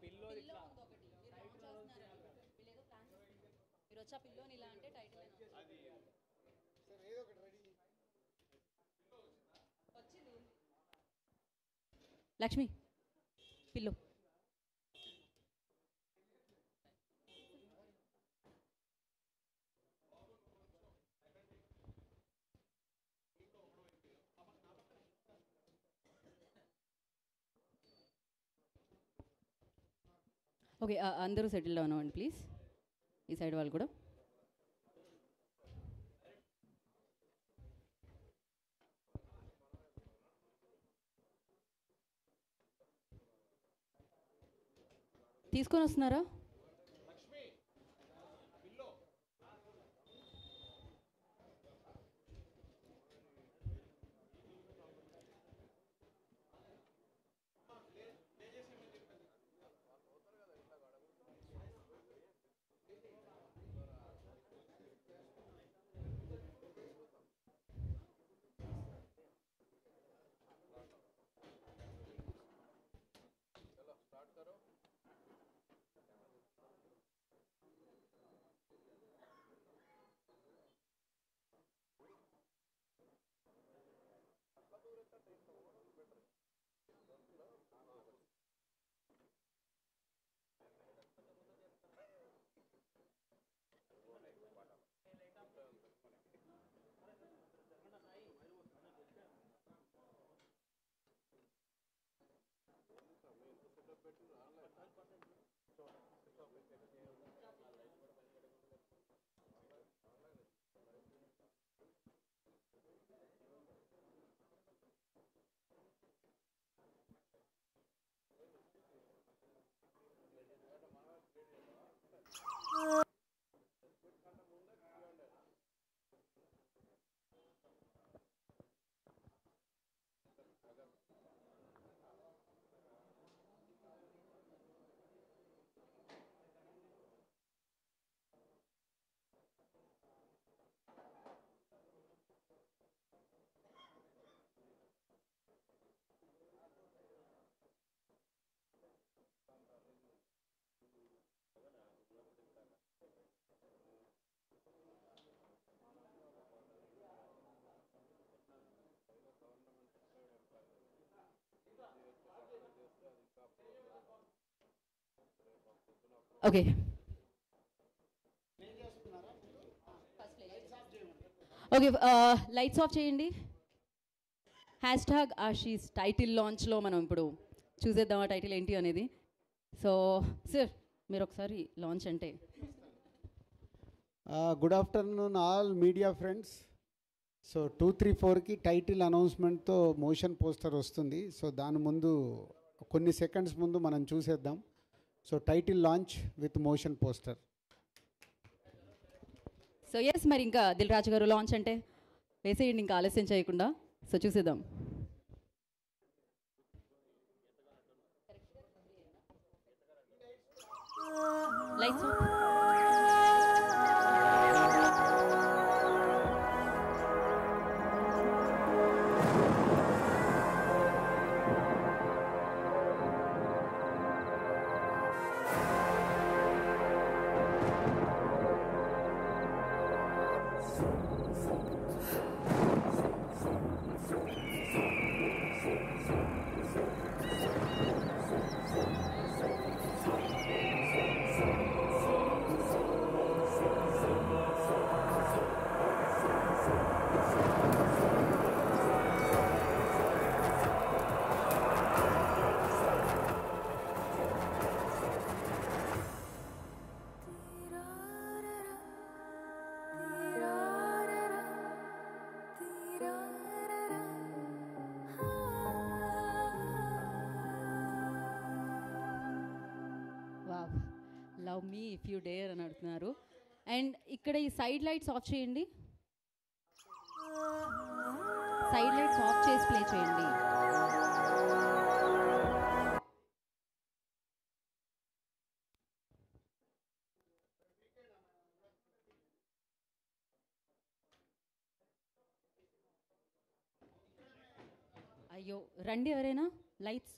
Pillow ఇంకొకటి మీరు launch చేస్తున్నారు, వీళ్ళేదో ప్లాన్ చేస్తున్నారు. మీరు వచ్చి ఆ పిల్లోని ఇలా అంటే టైటిల్ అది సార్ ఏదో ఒకటి రెడీ వచ్చింది. Lakshmi pillow okay. అందరూ సెటిల్ డౌన్ అవ్వండి ప్లీజ్, ఈ సైడ్ వాళ్ళు కూడా. తీసుకొని వస్తున్నారా? ఓకే. ఓకే, లైట్స్ ఆఫ్ చేయండి. హ్యాష్ ట్యాగ్ ఆశీస్ టైటిల్ లాంచ్లో మనం ఇప్పుడు చూసేద్దాం ఆ టైటిల్ ఏంటి అనేది. సో సార్ మీరు ఒకసారి లాంచ్ అంటే. Good afternoon all media friends. So 2-3-4కి టైటిల్ అనౌన్స్మెంట్తో మోషన్ పోస్టర్ వస్తుంది. సో దాని ముందు కొన్ని సెకండ్స్ ముందు మనం చూసేద్దాం. So title launch with motion poster. So yes, మరి ఇంకా దిల్ రాజు గారు లాంచ్ అంటే వేసేయండి ఇంకా ఆలస్యం చేయకుండా. సో చూసేద్దాం. Lights love me if you dare అని అడుగుతున్నారు. అండ్ ఇక్కడ ఈ సైడ్ లైట్స్ ఆఫ్ చేయండి. సైడ్ లైట్స్ ఆఫ్ చేసి ప్లే చేయండి. అయ్యో రండి ఎవరైనా lights.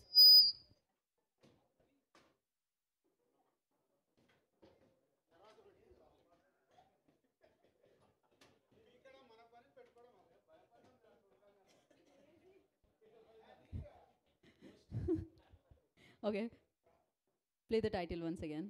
Okay, play the title once again.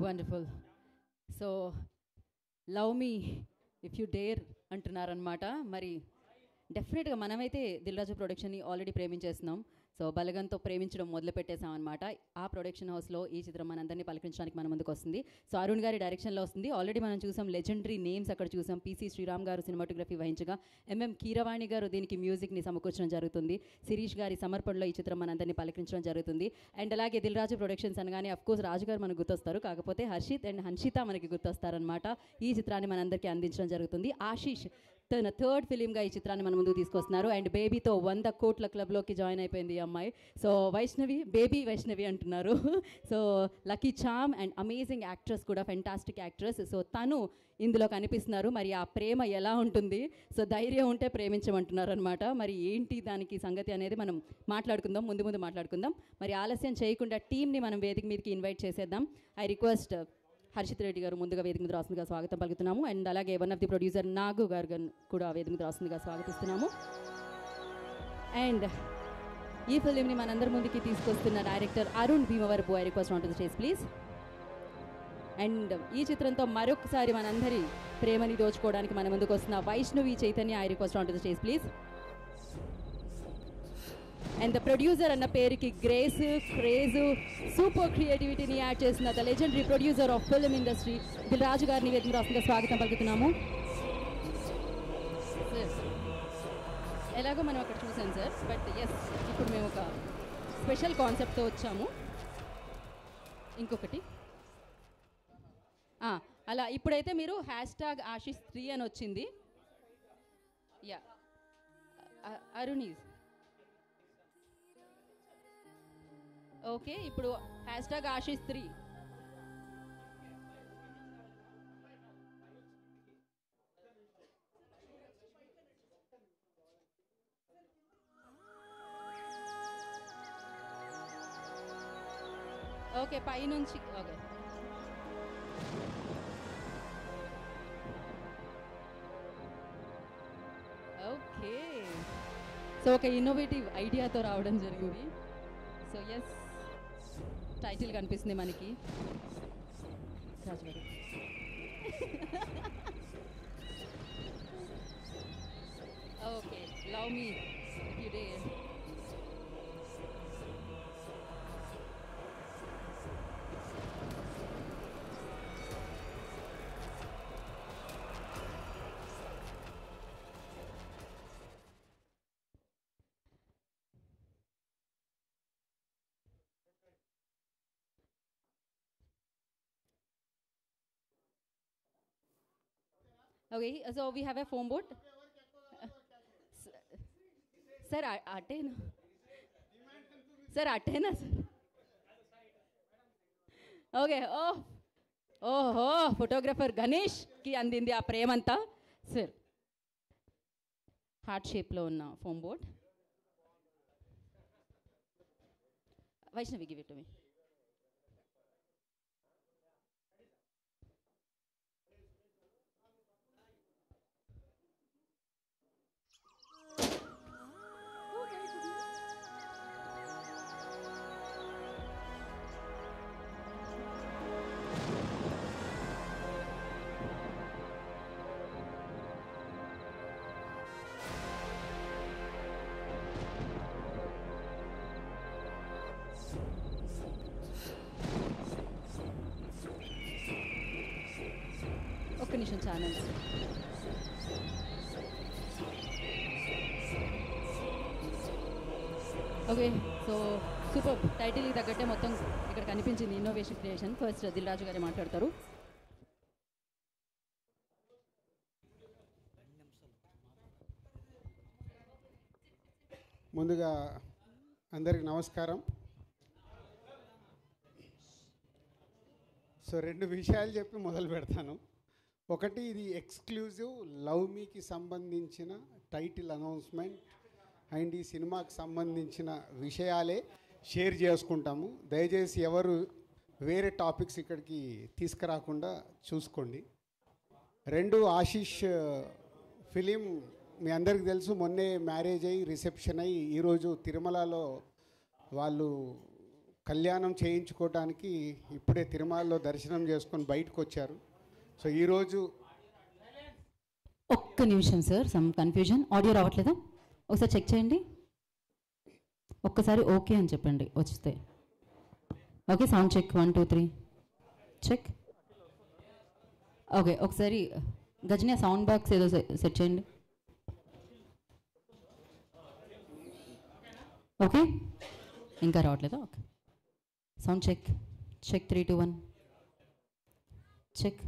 Wonderful. So love me if you dare అంటున్నారనమాట. మరి డెఫినెట్గా మనమైతే దిల్ రాజు ప్రొడక్షన్ని ఆల్రెడీ ప్రేమించేస్తున్నాం. సో బలగంతో ప్రేమించడం మొదలు పెట్టేసాం అనమాట. ఆ ప్రొడక్షన్ హౌస్లో ఈ చిత్రం మనందరినీ పలకరించడానికి మన ముందుకు వస్తుంది. సో అరుణ్ గారి డైరెక్షన్లో వస్తుంది. ఆల్రెడీ మనం చూసాం లెజెండరీ నేమ్స్ అక్కడ చూసాం. పిసి శ్రీరామ్ గారు సినిమాటోగ్రఫీ వహించగా, ఎంఎం కీరవాణి గారు దీనికి మ్యూజిక్ని సమకూర్చడం జరుగుతుంది. శిరీష్ గారి సమర్పణలో ఈ చిత్రం మనందరినీ పలకరించడం జరుగుతుంది. అండ్ అలాగే దిల్ రాజు ప్రొడక్షన్స్ అనగానే అఫ్కోర్స్ రాజు గారు మనకు గుర్తొస్తారు, కాకపోతే హర్షిత్ అండ్ హన్షిత మనకి గుర్తొస్తారనమాట. ఈ చిత్రాన్ని మనందరికీ అందించడం జరుగుతుంది. ఆశీష్ తన థర్డ్ ఫిలింగా ఈ చిత్రాన్ని మన ముందుకు తీసుకొస్తున్నారు. అండ్ బేబీతో 100 కోట్ల క్లబ్లోకి జాయిన్ అయిపోయింది ఈ అమ్మాయి. సో వైష్ణవి, బేబీ వైష్ణవి అంటున్నారు. So lucky charm and amazing actress కూడా, ఫెంటాస్టిక్ యాక్ట్రెస్. సో తను ఇందులో కనిపిస్తున్నారు. మరి ఆ ప్రేమ ఎలా ఉంటుంది? సో ధైర్యం ఉంటే ప్రేమించమంటున్నారు అనమాట. మరి ఏంటి దానికి సంగతి అనేది మనం మాట్లాడుకుందాం, ముందు మాట్లాడుకుందాం. మరి ఆలస్యం చేయకుండా టీమ్ని మనం వేదిక మీదకి ఇన్వైట్ చేసేద్దాం. ఐ రిక్వెస్ట్ హర్షిత్ రెడ్డి గారు ముందుగా వేదిక మీద రాస్తుందిగా స్వాగతం పలుకుతున్నాము. అండ్ అలాగే వన్ ఆఫ్ ది ప్రొడ్యూసర్ నాగు గారు కూడా వేదిక మీద రాస్తుందిగా స్వాగతిస్తున్నాము. అండ్ ఈ ఫిలింని మనందరి ముందుకి తీసుకొస్తున్న director Arun Bheemavarapu. I request on to the stage please. And ఈ చిత్రంతో మరొకసారి మనందరి ప్రేమని దోచుకోవడానికి మన ముందుకు వస్తున్న Vaishnavi Chaitanya. I request on to the stage please. And the producer అన్న పేరుకి గ్రేస్, క్రేజ్, సూపర్ క్రియేటివిటీని యాడ్ చేసిన the legendary producer of film industry Dil Raju గారిని వేదిక రాష్ట్రంగా స్వాగతం పలుకుతున్నాము. ఎలాగో మనం అక్కడ చూసాం సార్, బట్ ఎస్ ఇప్పుడు మేము ఒక స్పెషల్ కాన్సెప్ట్తో వచ్చాము. ఇంకొకటి అలా ఇప్పుడైతే మీరు #ఆశిష్3 అని వచ్చింది. యా అరుణీస్ ఓకే. ఇప్పుడు #ఆశిష్3. ఓకే పైనుంచి ఓకే. ఓకే సో ఒక ఇన్నోవేటివ్ ఐడియాతో రావడం జరిగింది. సో ఎస్ టైటిల్ కనిపిస్తుంది మనకి. Raju garu okay love me you dare. Okay, so we have a foam boat. Sir, attena. Sir, attena, sir. Okay, oh, photographer Ganesh ki andindi aa premanta. Sir, heart shape lo unna foam boat. Vaishnavi, give it to me. నిమిషం channels. Okay, so super. టైటిల్కి తగ్గట్టే మొత్తం ఇక్కడ కనిపించింది innovation creation. First Dil Raju గారే మాట్లాడతారు. ముందుగా అందరికి నమస్కారం. సో 2 విషయాలు చెప్పి మొదలు పెడతాను. ఒకటి, ఇది ఎక్స్క్లూజివ్ లవ్ మీకి సంబంధించిన టైటిల్ అనౌన్స్మెంట్ అండ్ ఈ సినిమాకి సంబంధించిన విషయాలే షేర్ చేసుకుంటాము. దయచేసి ఎవరు వేరే టాపిక్స్ ఇక్కడికి తీసుకురాకుండా చూసుకోండి. 2, ఆశీష్ ఫిలిం మీ అందరికీ తెలుసు, మొన్నే మ్యారేజ్ అయ్యి రిసెప్షన్ అయ్యి ఈరోజు తిరుమలలో వాళ్ళు కళ్యాణం చేయించుకోవడానికి ఇప్పుడే తిరుమలలో దర్శనం చేసుకొని బయటకు వచ్చారు. సో ఈరోజు ఒక్క నిమిషం సార్, సమ్ కన్ఫ్యూజన్. ఆడియో రావట్లేదా? ఒకసారి చెక్ చేయండి. ఒక్కసారి ఓకే అని చెప్పండి వస్తే. Okay, sound check 1 2 3 check. Okay, ఒకసారి గజని సౌండ్ బాక్స్ ఏదో సెట్ చేయండి. ఓకే, ఇంకా రావట్లేదా? Okay, sound check check 3 2 1 check.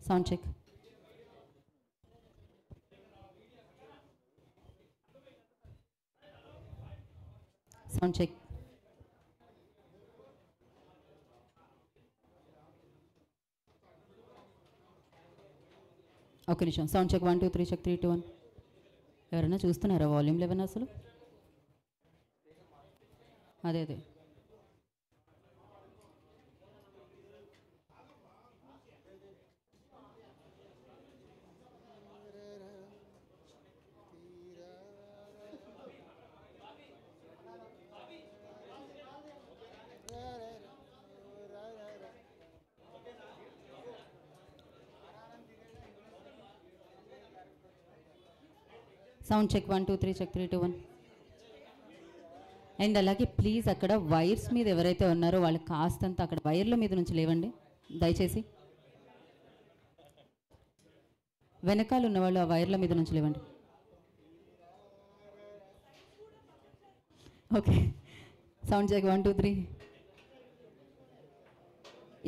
Sound check. Sound check. ఒక నిమిషం, సౌండ్ చెక్ 1 2 3 చెక్ 3 2 1. ఎవరైనా చూస్తున్నారా వాల్యూమ్ లెవెన్ అసలు? అదే సౌండ్ చెక్ 1 2 3 చెక్ 3 2 1. అండ్ అలాగే ప్లీజ్ అక్కడ వైర్స్ మీద ఎవరైతే ఉన్నారో వాళ్ళు కాస్తంత అక్కడ వైర్ల మీద నుంచి లేవండి దయచేసి. వెనకాల ఉన్నవాళ్ళు ఆ వైర్ల మీద నుంచి లేవండి. Okay, sound check 1 2 3.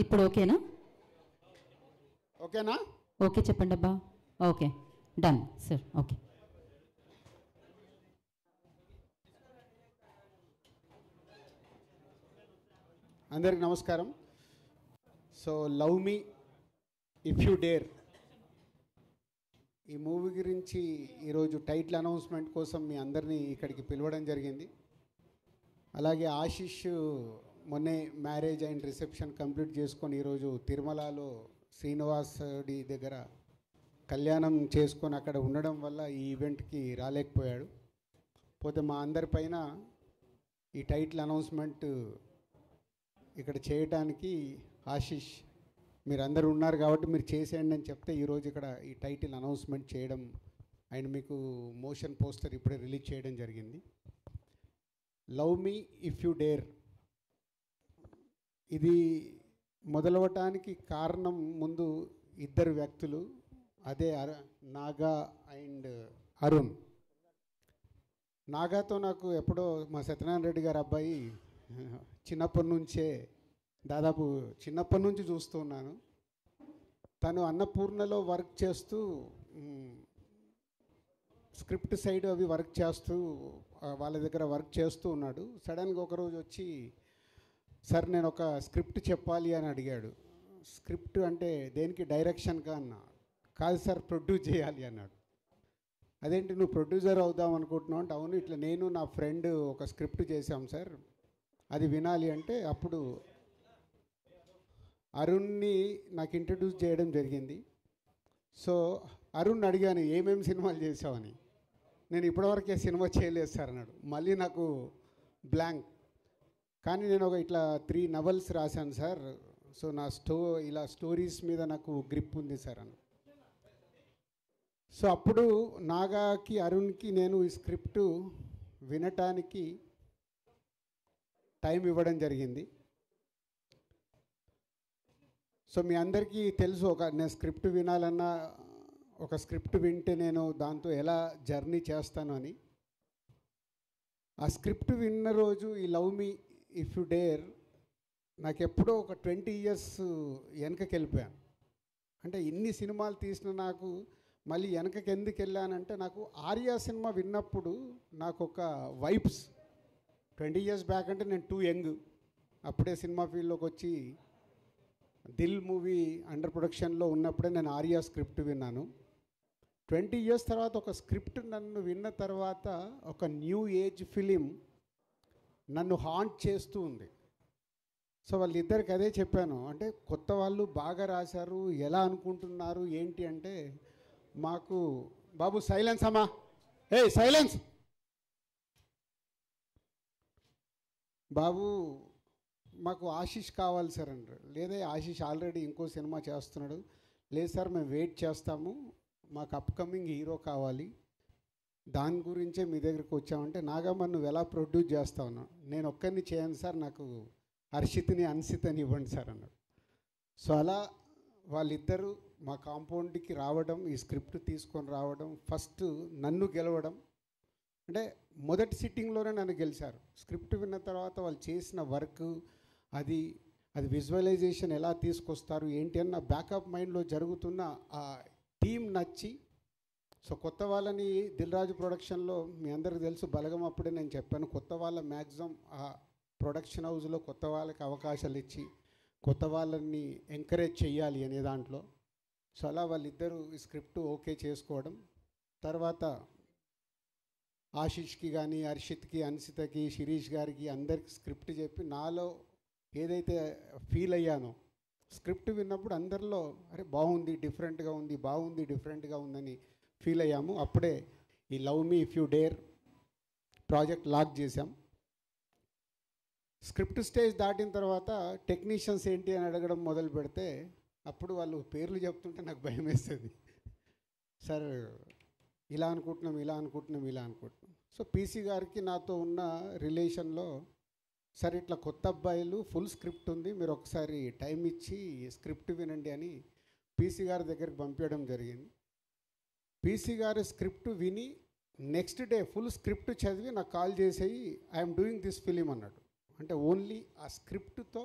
ఇప్పుడు ఓకేనా? ఓకేనా? ఓకే చెప్పండి అబ్బా. Okay, done sir. ఓకే, అందరికి నమస్కారం. So love me if you dare ఈ మూవీ గురించి ఈరోజు టైటిల్ అనౌన్స్మెంట్ కోసం మీ అందరినీ ఇక్కడికి పిలవడం జరిగింది. అలాగే ఆశీష్ మొన్నే మ్యారేజ్ అండ్ రిసెప్షన్ కంప్లీట్ చేసుకొని ఈరోజు తిరుమలలో శ్రీనివాసుడి దగ్గర కళ్యాణం చేసుకొని అక్కడ ఉండడం వల్ల ఈ ఈవెంట్కి రాలేకపోయాడు. పోతే మా అందరిపైన ఈ టైటిల్ అనౌన్స్మెంట్ ఇక్కడ చేయడానికి ఆశీష్ మీరందరూ ఉన్నారు కాబట్టి మీరు చేసేయండి అని చెప్తే ఈరోజు ఇక్కడ ఈ టైటిల్ అనౌన్స్మెంట్ చేయడం అండ్ మీకు మోషన్ పోస్టర్ ఇప్పుడే రిలీజ్ చేయడం జరిగింది. Love me if you dare ఇది మొదలవటానికి కారణం ముందు 2 వ్యక్తులు, అదే నాగా అండ్ అరుణ్. నాగాతో నాకు ఎప్పుడో మా సత్యనారాయణ రెడ్డి గారి అబ్బాయి చిన్నప్పటి నుంచే దాదాపు చిన్నప్పటి నుంచి చూస్తూ ఉన్నాను. తను అన్నపూర్ణలో వర్క్ చేస్తూ స్క్రిప్ట్ సైడ్ అవి వర్క్ చేస్తూ వాళ్ళ దగ్గర వర్క్ చేస్తూ ఉన్నాడు. సడన్గా ఒకరోజు వచ్చి, సార్ నేను ఒక స్క్రిప్ట్ చెప్పాలి అని అడిగాడు. స్క్రిప్ట్ అంటే దేనికి? డైరెక్షన్గా అన్నా. కాదు సార్, ప్రొడ్యూస్ చేయాలి అన్నాడు. అదేంటి నువ్వు ప్రొడ్యూసర్ అవుదాం అనుకుంటున్నావు అంటే, అవును ఇట్లా నేను నా ఫ్రెండ్ ఒక స్క్రిప్ట్ చేశాం సార్, అది వినాలి అంటే అప్పుడు అరుణ్ని నాకు ఇంట్రడ్యూస్ చేయడం జరిగింది. సో అరుణ్ అడిగాను ఏమేమి సినిమాలు చేసావని. నేను ఇప్పటివరకే సినిమా చేయలేదు సార్ అన్నాడు. మళ్ళీ నాకు బ్లాంక్. కానీ నేను ఒక ఇట్లా 3 నవల్స్ రాశాను సార్, సో నా ఇలా స్టోరీస్ మీద నాకు గ్రిప్ ఉంది సార్ అని. సో అప్పుడు నాగాకి అరుణ్కి నేను ఈ స్క్రిప్టు వినటానికి టైం ఇవ్వడం జరిగింది. సో మీ అందరికీ తెలుసు, నేను స్క్రిప్ట్ వినాలన్నా, ఒక స్క్రిప్ట్ వింటే నేను దాంతో ఎలా జర్నీ చేస్తాను అని. ఆ స్క్రిప్ట్ విన్న రోజు ఈ Love me If You dare నాకు ఎప్పుడో ఒక 20 years వెనకకి వెళ్ళిపోయాను. అంటే ఇన్ని సినిమాలు తీసిన నాకు మళ్ళీ వెనకకి ఎందుకు వెళ్ళానంటే, నాకు ఆర్యా సినిమా విన్నప్పుడు నాకు ఒక వైబ్స్, 20 years బ్యాక్ అంటే నేను టూ యంగ్, అప్పుడే సినిమా ఫీల్డ్లోకి వచ్చి దిల్ మూవీ అండర్ ప్రొడక్షన్లో ఉన్నప్పుడే నేను ఆర్యా స్క్రిప్ట్ విన్నాను. 20 years తర్వాత ఒక స్క్రిప్ట్ నన్ను విన్న తర్వాత ఒక న్యూ ఏజ్ ఫిలిం నన్ను హాంట్ చేస్తూ ఉంది. సో వాళ్ళిద్దరికి అదే చెప్పాను, అంటే కొత్త వాళ్ళు బాగా రాశారు, ఎలా అనుకుంటున్నారు ఏంటి అంటే, మాకు బాబు సైలెన్స్ అమ్మా, ఏ సైలెన్స్ బాబు, మాకు ఆశీష్ కావాలి సార్ అంటారు. లేదా ఆశీష్ ఆల్రెడీ ఇంకో సినిమా చేస్తున్నాడు. లేదు సార్ మేము వెయిట్ చేస్తాము, మాకు అప్కమింగ్ హీరో కావాలి, దాని గురించే మీ దగ్గరికి వచ్చామంటే, నాగమ్మ నువ్వు ఎలా ప్రొడ్యూస్ చేస్తావు? నేను ఒక్కరిని చేయను సార్, నాకు హర్షిత్ని అన్సితని ఇవ్వండి సార్ అన్నాడు. సో అలా వాళ్ళిద్దరూ మా కాంపౌండ్కి రావడం, ఈ స్క్రిప్ట్ తీసుకొని రావడం, ఫస్ట్ నన్ను గెలవడం, అంటే మొదటి సిట్టింగ్లోనే నన్ను గెలిచారు. స్క్రిప్ట్ విన్న తర్వాత వాళ్ళు చేసిన వర్క్, అది విజువలైజేషన్ ఎలా తీసుకొస్తారు ఏంటి అన్న బ్యాకప్ మైండ్లో జరుగుతున్న ఆ టీం నచ్చి, సో కొత్త వాళ్ళని దిల్ రాజు ప్రొడక్షన్లో మీ అందరికీ తెలుసు, బలగం అప్పుడే నేను చెప్పాను, కొత్త వాళ్ళ మ్యాక్సిమం ఆ ప్రొడక్షన్ హౌస్లో కొత్త వాళ్ళకి అవకాశాలు ఇచ్చి కొత్త వాళ్ళని ఎంకరేజ్ చేయాలి అనే దాంట్లో. సో అలా వాళ్ళిద్దరూ ఈ స్క్రిప్ట్ ఓకే చేసుకోవడం, తర్వాత ఆశీష్కి కానీ, హర్షిత్కి, అన్సితకి, శిరీష్ గారికి అందరికి స్క్రిప్ట్ చెప్పి, నాలో ఏదైతే ఫీల్ అయ్యానో స్క్రిప్ట్ విన్నప్పుడు అందరిలో అరే బాగుంది, డిఫరెంట్గా ఉంది, బాగుంది, డిఫరెంట్గా ఉందని ఫీల్ అయ్యాము. అప్పుడే ఈ Love me If You Dare project lock చేశాం. స్క్రిప్ట్ స్టేజ్ దాటిన తర్వాత టెక్నీషియన్స్ ఏంటి అని అడగడం మొదలు పెడితే, అప్పుడు వాళ్ళు పేర్లు చెప్తుంటే నాకు భయం వేస్తుంది. సార్ ఇలా అనుకుంటున్నాం, ఇలా అనుకుంటున్నాం, ఇలా అనుకుంటున్నాం. సో పీసీ గారికి నాతో ఉన్న రిలేషన్లో, సార్ ఇట్లా కొత్త అబ్బాయిలు ఫుల్ స్క్రిప్ట్ ఉంది, మీరు ఒకసారి టైం ఇచ్చి స్క్రిప్ట్ వినండి అని పీసీ గారి దగ్గరికి పంపించడం జరిగింది. పీసీ గారి స్క్రిప్ట్ విని నెక్స్ట్ డే ఫుల్ స్క్రిప్ట్ చదివి నాకు కాల్ చేసేయి, ఐఎమ్ డూయింగ్ దిస్ ఫిలిం అన్నాడు. అంటే ఓన్లీ ఆ స్క్రిప్ట్తో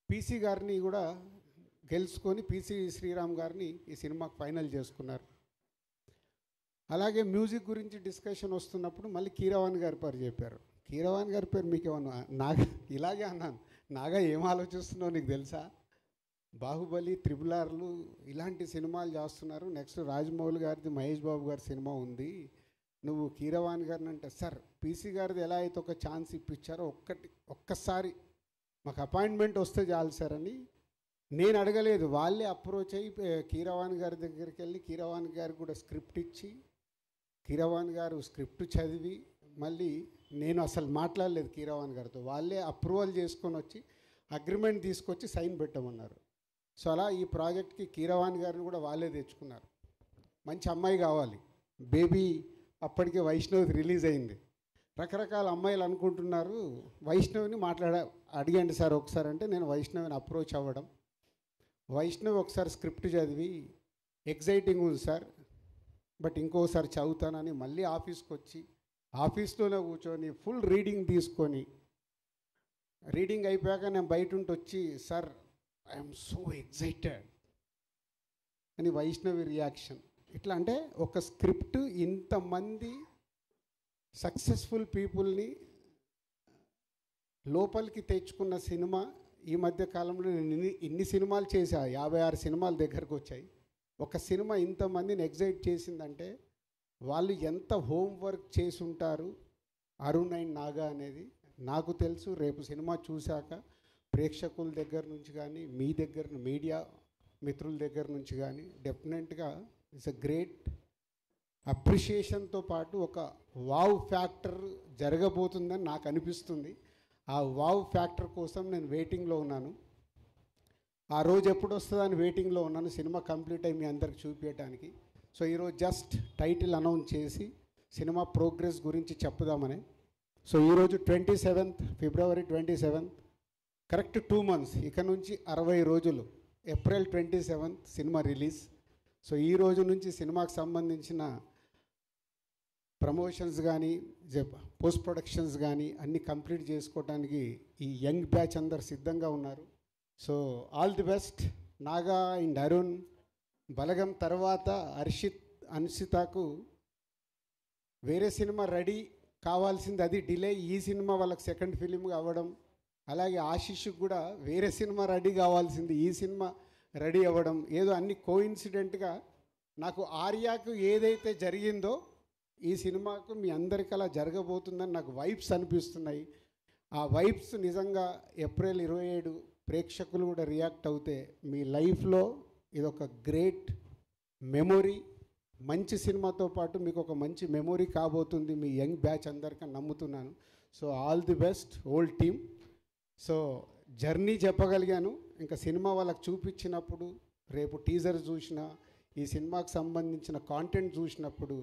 పీసీ గారిని కూడా గెలుచుకొని పీసీ శ్రీరామ్ గారిని ఈ సినిమాకి ఫైనల్ చేసుకున్నారు. అలాగే మ్యూజిక్ గురించి డిస్కషన్ వస్తున్నప్పుడు మళ్ళీ కీరవాణి గారి పేరు చెప్పారు. కీరవాణి గారి పేరు మీకు ఏమన్నా? నాగా ఇలాగే అన్నాను, నాగా ఏం ఆలోచిస్తున్నావు నీకు తెలుసా, బాహుబలి, RRRలు ఇలాంటి సినిమాలు చేస్తున్నారు, నెక్స్ట్ రాజమౌళి గారిది, మహేష్ బాబు గారి సినిమా ఉంది, నువ్వు కీరవాణి గారిని అంటే, సార్ పీసీ గారిది ఎలా అయితే ఒక ఛాన్స్ ఇప్పించారో ఒక్కసారి మాకు అపాయింట్మెంట్ వస్తే చాలు సార్ అని నేను అడగలేదు, వాళ్ళే అప్రోచ్ అయ్యి కీరవాణి గారి దగ్గరికి వెళ్ళి కీరవాణి గారికి కూడా స్క్రిప్ట్ ఇచ్చి, కీరవాణి గారు స్క్రిప్ట్ చదివి, మళ్ళీ నేను అసలు మాట్లాడలేదు కీరవాణి గారితో, వాళ్ళే అప్రూవల్ చేసుకొని వచ్చి అగ్రిమెంట్ తీసుకొచ్చి సైన్ పెట్టమన్నారు. సో అలా ఈ ప్రాజెక్ట్కి కీరవాణి గారిని కూడా వాళ్ళే తెచ్చుకున్నారు. మంచి అమ్మాయి కావాలి, బేబీ అప్పటికే వైష్ణవి రిలీజ్ అయింది, రకరకాల అమ్మాయిలు అనుకుంటున్నారు, వైష్ణవిని అడిగండి సార్ ఒకసారి అంటే, నేను వైష్ణవిని అప్రోచ్ అవ్వడం, వైష్ణవి ఒకసారి స్క్రిప్ట్ చదివి ఎగ్జైటింగ్ ఉంది సార్, బట్ ఇంకోసారి చదువుతానని మళ్ళీ ఆఫీస్కి వచ్చి ఆఫీస్లోనే కూర్చొని ఫుల్ రీడింగ్ తీసుకొని, రీడింగ్ అయిపోయాక నేను బయట ఉండి వచ్చి, సార్ ఐఎమ్ సో ఎగ్జైటెడ్ అని వైష్ణవి రియాక్షన్. ఇట్లా అంటే ఒక స్క్రిప్ట్ ఇంతమంది సక్సెస్ఫుల్ పీపుల్ని లోపలికి తెచ్చుకున్న సినిమా. ఈ మధ్య కాలంలో నేను ఇన్ని సినిమాలు చేశా, 56 సినిమాల దగ్గరకు వచ్చాయి. ఒక సినిమా ఇంతమందిని ఎగ్జైట్ చేసిందంటే వాళ్ళు ఎంత హోంవర్క్ చేసి ఉంటారు అరుణ్ అండ్ నాగా అనేది నాకు తెలుసు. రేపు సినిమా చూశాక ప్రేక్షకుల దగ్గర నుంచి కానీ, మీ దగ్గర మీడియా మిత్రుల దగ్గర నుంచి కానీ డెఫినెట్గా ఇట్స్ ఎ గ్రేట్ అప్రిషియేషన్తో పాటు ఒక వావ్ ఫ్యాక్టర్ జరగబోతుందని నాకు అనిపిస్తుంది. ఆ వావ్ ఫ్యాక్టర్ కోసం నేను వెయిటింగ్లో ఉన్నాను. ఆ రోజు ఎప్పుడు వస్తుందని వెయిటింగ్లో ఉన్నాను, సినిమా కంప్లీట్ అయ్యి మీ అందరికి చూపించడానికి. సో ఈరోజు జస్ట్ టైటిల్ అనౌన్స్ చేసి సినిమా ప్రోగ్రెస్ గురించి చెప్పుదామని. సో ఈరోజు 27th ఫిబ్రవరి 27th, కరెక్ట్ 2 months, ఇక నుంచి 60 రోజులు, April 27th cinema release. So ఈ రోజు నుంచి సినిమాకి సంబంధించిన ప్రమోషన్స్ కానీ పోస్ట్ ప్రొడక్షన్స్ కానీ అన్నీ కంప్లీట్ చేసుకోవడానికి ఈ యంగ్ బ్యాచ్ అందరు సిద్ధంగా ఉన్నారు. So all the best. Naga and Arun, Balagam తర్వాత అన్షితకు వేరే సినిమా రెడీ కావాల్సింది, అది డిలే. ఈ సినిమా వాళ్ళకి సెకండ్ ఫిలింగా అవ్వడం, అలాగే ఆశిష్కి కూడా వేరే సినిమా రెడీ కావాల్సింది, ఈ సినిమా రెడీ అవ్వడం, ఏదో అన్ని కోఇన్సిడెంట్గా నాకు ఆర్యాకు ఏదైతే జరిగిందో ఈ సినిమాకు మీ అందరికీ అలా జరగబోతుందని నాకు వైబ్స్ అనిపిస్తున్నాయి. ఆ వైబ్స్ నిజంగా ఏప్రిల్ 27 ప్రేక్షకులు కూడా రియాక్ట్ అవుతే మీ లైఫ్లో ఇదొక గ్రేట్ మెమొరీ, మంచి సినిమాతో పాటు మీకు ఒక మంచి మెమొరీ కాబోతుంది మీ యంగ్ బ్యాచ్ అందరికీ నమ్ముతున్నాను. So all the best whole team. So journey చెప్పగలిగాను. ఇంకా సినిమా వాళ్ళకి చూపించినప్పుడు, రేపు టీజర్ చూసినా, ఈ సినిమాకి సంబంధించిన కాంటెంట్ చూసినప్పుడు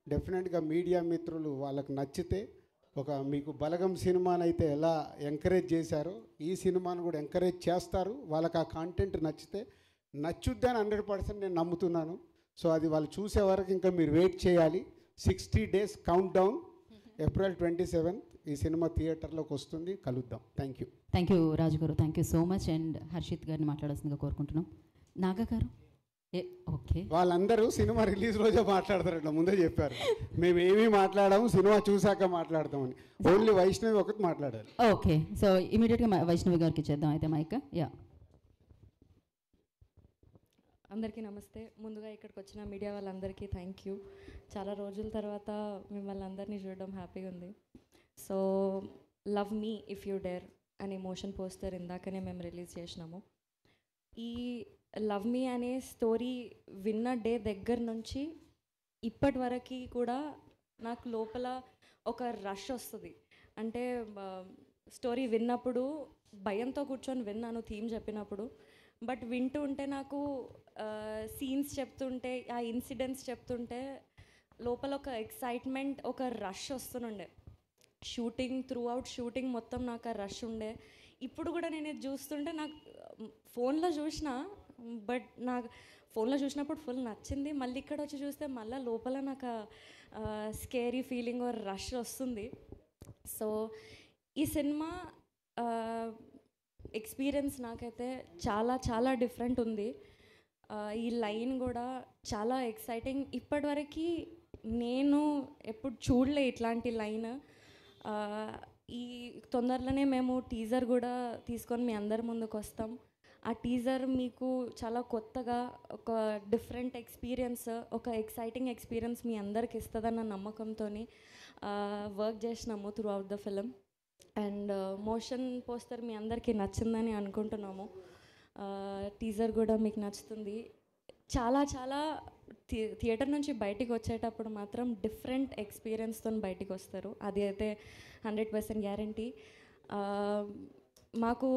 డెఫినెట్గా మీడియా మిత్రులు వాళ్ళకి నచ్చితే, ఒక మీకు బలగం సినిమానైతే ఎలా ఎంకరేజ్ చేశారో ఈ సినిమాను కూడా ఎంకరేజ్ చేస్తారు. వాళ్ళకి ఆ కాంటెంట్ నచ్చితే నచ్చుద్దని 100% నేను నమ్ముతున్నాను. సో అది వాళ్ళు చూసే వరకు ఇంకా మీరు వెయిట్ చేయాలి. 60 days count down. April 27th ఈ సినిమా థియేటర్లోకి వస్తుంది. కలుద్దాం. Thank you. Thank you Raju garu, thank you so much. And Harshit గారిని మాట్లాడాల్సిందిగా కోరుకుంటున్నాం. నాగా గారు, ఓకే. వాళ్ళందరూ సినిమా రిలీజ్ రోజే మాట్లాడతారంట, ముందే చెప్పారు. మేము ఏమీ మాట్లాడాము, సినిమా చూసాక మాట్లాడతామని. ఓన్లీ వైష్ణవి ఒకటి మాట్లాడాలి. ఓకే, సో ఇమీడియట్గా వైష్ణవి గారికి ఇచ్చేద్దాం అయితే మైక్. యా, అందరికీ నమస్తే. ముందుగా ఇక్కడికి వచ్చిన మీడియా వాళ్ళందరికీ థ్యాంక్ యూ. చాలా రోజుల తర్వాత మిమ్మల్ని అందరినీ చూడడం హ్యాపీగా ఉంది. So love me if you dare అనే మోషన్ పోస్టర్ ఇందాకనే మేము రిలీజ్ చేసినాము. ఈ లవ్ మీ అనే స్టోరీ విన్న డే దగ్గర నుంచి ఇప్పటి వరకు కూడా నాకు లోపల ఒక రష్ వస్తుంది. అంటే స్టోరీ విన్నప్పుడు భయంతో కూర్చొని విన్నాను థీమ్ చెప్పినప్పుడు, బట్ వింటూ ఉంటే నాకు సీన్స్ చెప్తుంటే, ఆ ఇన్సిడెంట్స్ చెప్తుంటే లోపల ఒక ఎక్సైట్మెంట్, ఒక రష్ వస్తుండే. షూటింగ్ మొత్తం నాకు ఆ రష్ ఉండే. ఇప్పుడు కూడా నేను ఇది చూస్తుంటే నాకు ఫోన్లో చూసిన, బట్ నాకు ఫోన్లో చూసినప్పుడు ఫుల్ నచ్చింది. మళ్ళీ ఇక్కడ వచ్చి చూస్తే మళ్ళీ లోపల నాకు స్కేరీ ఫీలింగ్ రష్ వస్తుంది. సో ఈ సినిమా ఎక్స్పీరియన్స్ నాకైతే చాలా చాలా డిఫరెంట్ ఉంది. ఈ లైన్ కూడా చాలా ఎక్సైటింగ్. ఇప్పటివరకు నేను ఎప్పుడు చూడలే ఇట్లాంటి లైన్. ఈ తొందరలోనే మేము టీజర్ కూడా తీసుకొని మీ అందరి ముందుకు వస్తాం. ఆ టీజర్ మీకు చాలా కొత్తగా ఒక డిఫరెంట్ ఎక్స్పీరియన్స్, ఒక ఎక్సైటింగ్ ఎక్స్పీరియన్స్ మీ అందరికి ఇస్తుందన్న నమ్మకంతో వర్క్ చేసినాము throughout the film. And motion poster మీ అందరికీ నచ్చిందని అనుకుంటున్నాము. టీజర్ కూడా మీకు నచ్చుతుంది. చాలా చాలా థియేటర్ నుంచి బయటికి వచ్చేటప్పుడు మాత్రం డిఫరెంట్ ఎక్స్పీరియన్స్తో బయటికి వస్తారు. అది అయితే 100% గ్యారంటీ. మాకు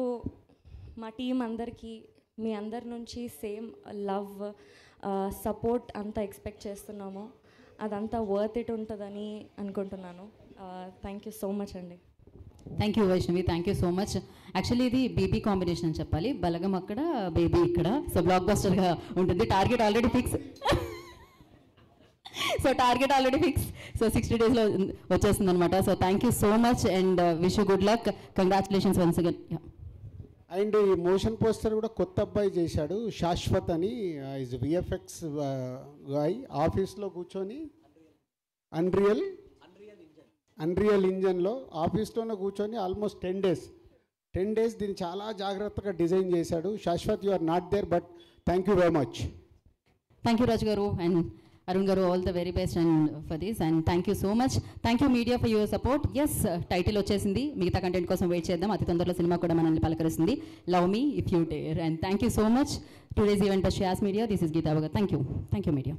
మా టీం అందరికీ మీ అందరి నుంచి సేమ్ లవ్, సపోర్ట్ అంతా ఎక్స్పెక్ట్ చేస్తున్నాము. అదంతా వర్త్ ఇట్ ఉంటుందని అనుకుంటున్నాను. థ్యాంక్ యూ సో మచ్ అండి. Thank you Vaishnavi, thank you so much. Actually ఇది బేబీ కాంబినేషన్ అని చెప్పాలి. బలగం అక్కడ, బేబీ ఇక్కడ. సో బ్లాక్ బస్టర్గా ఉంటుంది. Target already fix. So target already fix. So 60 daysలో వచ్చేస్తుంది అనమాట. So thank you so much and wish you good luck. Congratulations once again. And ఈ motion poster కూడా కొత్త అబ్బాయి చేశాడు, శాశ్వత్ అని. Is VFX guy. ఆఫీస్లో కూర్చొని అన్రియల్ ఇంజన్లో ఆఫీస్లోనే కూర్చొని ఆల్మోస్ట్ 10 days దీన్ని చాలా జాగ్రత్తగా డిజైన్ చేశాడు. Shashwat, you are not there, but thank you very much. Thank you Raju garu and Arun garu. All the very best and for this and thank you so much. Thank you media for your support. Yes, title వచ్చేసింది. మిగతా content కోసం wait చేద్దాం. అతి తొందరలో cinema కూడా మనల్ని పలకరిస్తుంది. Love me if you dare. And thank you so much. Today's event shows media. This is Geetha Bhagat. Thank you media.